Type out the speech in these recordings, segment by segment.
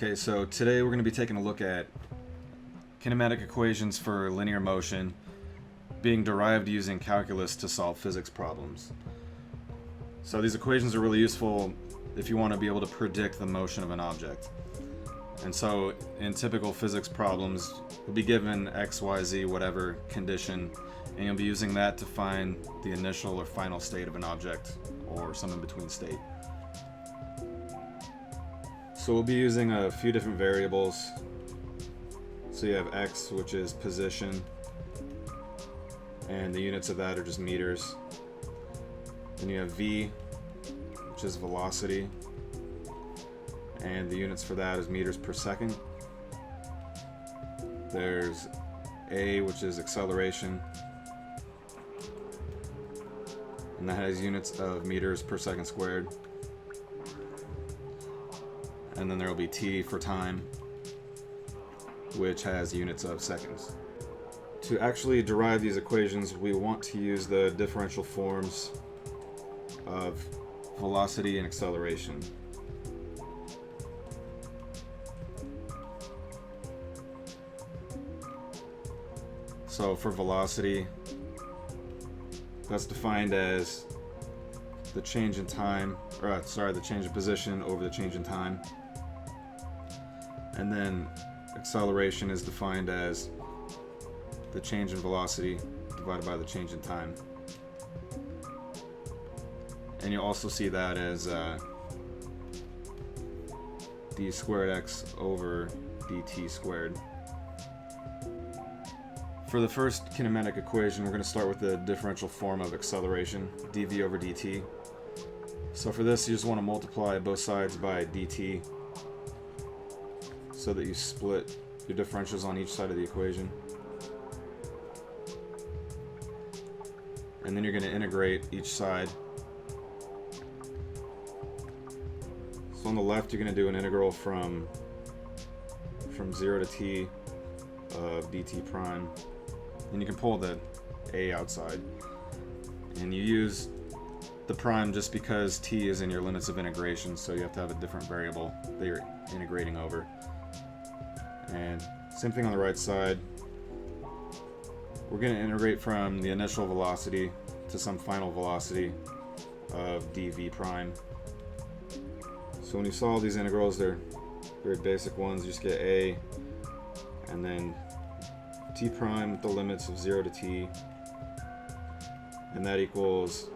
Okay, so today we're going to be taking a look at kinematic equations for linear motion being derived using calculus to solve physics problems. So these equations are really useful if you want to be able to predict the motion of an object. And so in typical physics problems, you'll be given x, y, z, whatever condition, and you'll be using that to find the initial or final state of an object or some in-between state. So we'll be using a few different variables. So you have x, which is position, and the units of that are just meters. Then you have v, which is velocity, and the units for that is meters per second. There's a, which is acceleration, and that has units of meters per second squared. And then there will be t for time, which has units of seconds. To actually derive these equations, we want to use the differential forms of velocity and acceleration. So for velocity, that's defined as the change in time, the change in position over the change in time. And then acceleration is defined as the change in velocity divided by the change in time. And you'll also see that as d squared x over dt squared. For the first kinematic equation, we're going to start with the differential form of acceleration, dv over dt. So for this, you just want to multiply both sides by dt so that you split your differentials on each side of the equation. And then you're going to integrate each side. So on the left, you're going to do an integral from 0 to t of dt prime. And you can pull the a outside. And you use the prime just because t is in your limits of integration, so you have to have a different variable that you're integrating over. And same thing on the right side. We're going to integrate from the initial velocity to some final velocity of dv prime. So when you solve these integrals, they're very basic ones. You just get a, and then t prime with the limits of 0 to t, and that equals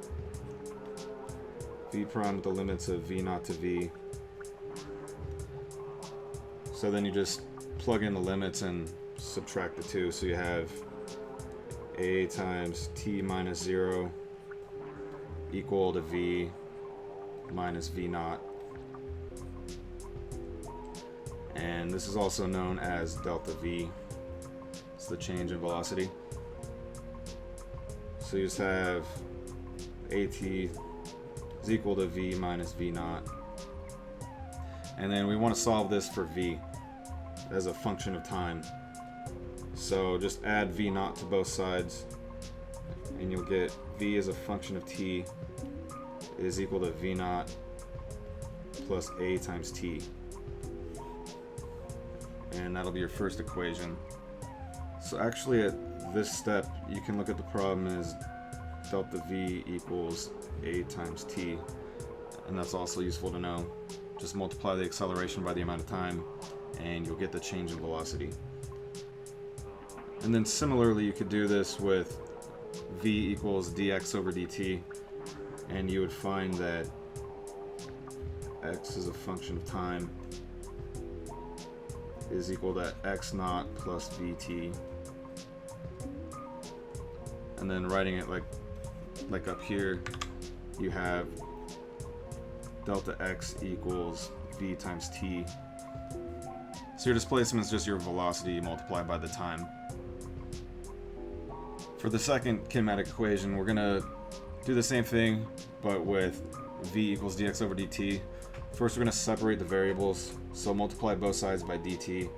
v prime with the limits of v naught to v. So then you just plug in the limits and subtract the two, so you have a times t minus 0 equal to v minus v naught. And this is also known as delta v. It's the change in velocity. So you just have at is equal to v minus v naught. And then we want to solve this for v as a function of time. So just add v naught to both sides, and you'll get v as a function of t is equal to v naught plus a times t. And that'll be your first equation. So actually at this step, you can look at the problem as delta v equals a times t, and that's also useful to know. Just multiply the acceleration by the amount of time, and you'll get the change in velocity. And then similarly, you could do this with v equals dx over dt, and you would find that x is a function of time is equal to x naught plus vt. And then writing it like up here, you have delta x equals v times t. So your displacement is just your velocity multiplied by the time. For the second kinematic equation, we're going to do the same thing, but with v equals dx over dt. First, we're going to separate the variables, so multiply both sides by dt.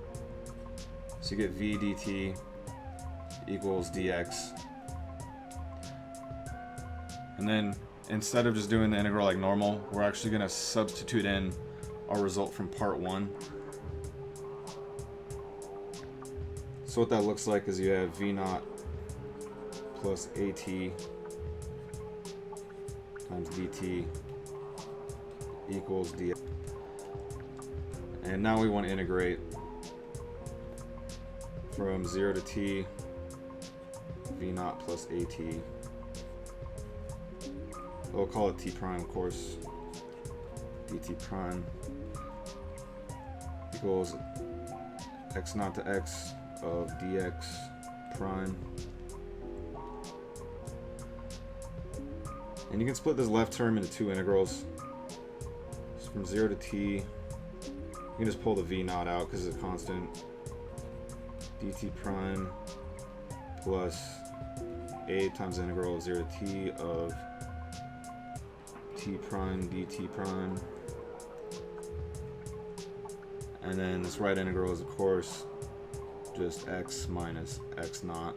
So you get v dt equals dx. And then instead of just doing the integral like normal, we're actually going to substitute in our result from part 1. So what that looks like is you have v naught plus at times dt equals dx. And now we want to integrate from 0 to t v naught plus at. We'll call it t prime, of course. dt prime equals x naught to x of dx prime. And you can split this left term into two integrals. So from 0 to t, you can just pull the v naught out because it's a constant. dt prime plus a times the integral of 0 to t of t prime dt prime. And then this right integral is, of course, just x minus x naught.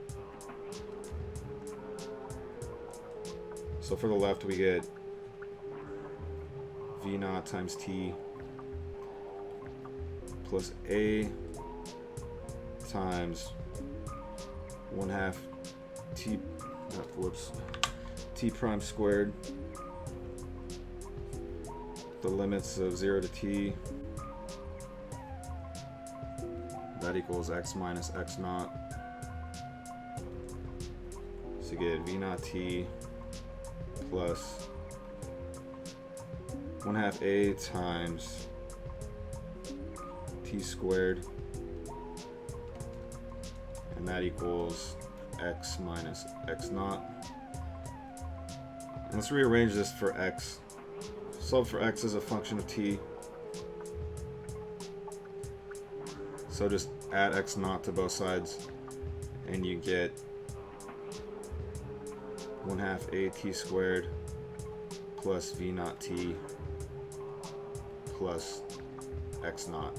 So for the left, we get v naught times t plus a times 1/2 t, t prime squared, the limits of 0 to t, that equals x minus x naught. So you get v naught t plus 1/2 a times t squared, and that equals x minus x naught. And let's rearrange this for x. Solve for x as a function of t. So just add x naught to both sides, and you get 1/2 a t squared plus v naught t plus x naught.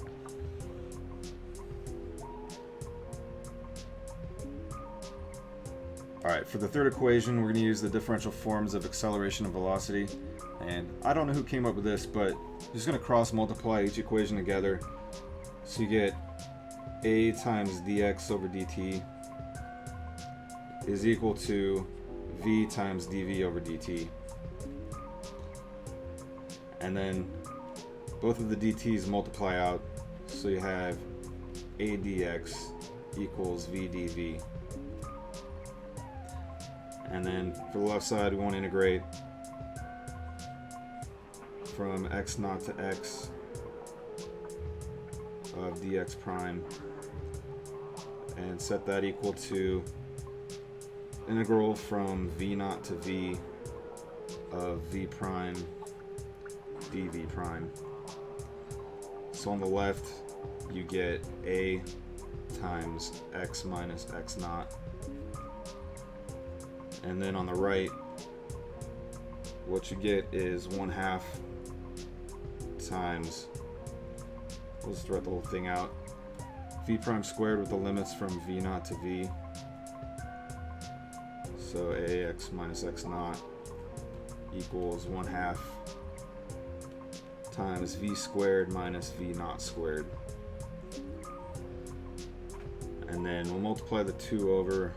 Alright, for the third equation, we're going to use the differential forms of acceleration and velocity. And I don't know who came up with this, but I'm just going to cross multiply each equation together. So you get a times dx over dt is equal to v times dv over dt. And then both of the dt's multiply out, so you have a dx equals v dv. And then for the left side, we want to integrate from x naught to x of dx prime and set that equal to integral from v naught to v of v prime dv prime. So on the left, you get a times x minus x naught. And then on the right, what you get is 1/2 times, we'll just write the whole thing out, v prime squared with the limits from v naught to v. So ax minus x naught equals 1/2 times v squared minus v naught squared. And then we'll multiply the 2 over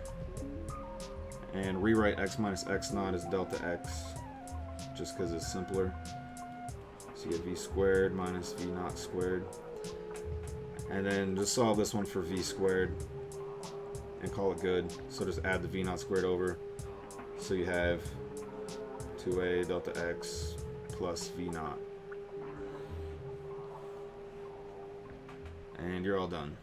and rewrite x minus x naught as delta x, just because it's simpler. So you get v squared minus v naught squared. And then just solve this one for v squared and call it good. So just add the v naught squared over. So you have 2a delta x plus v naught. And you're all done.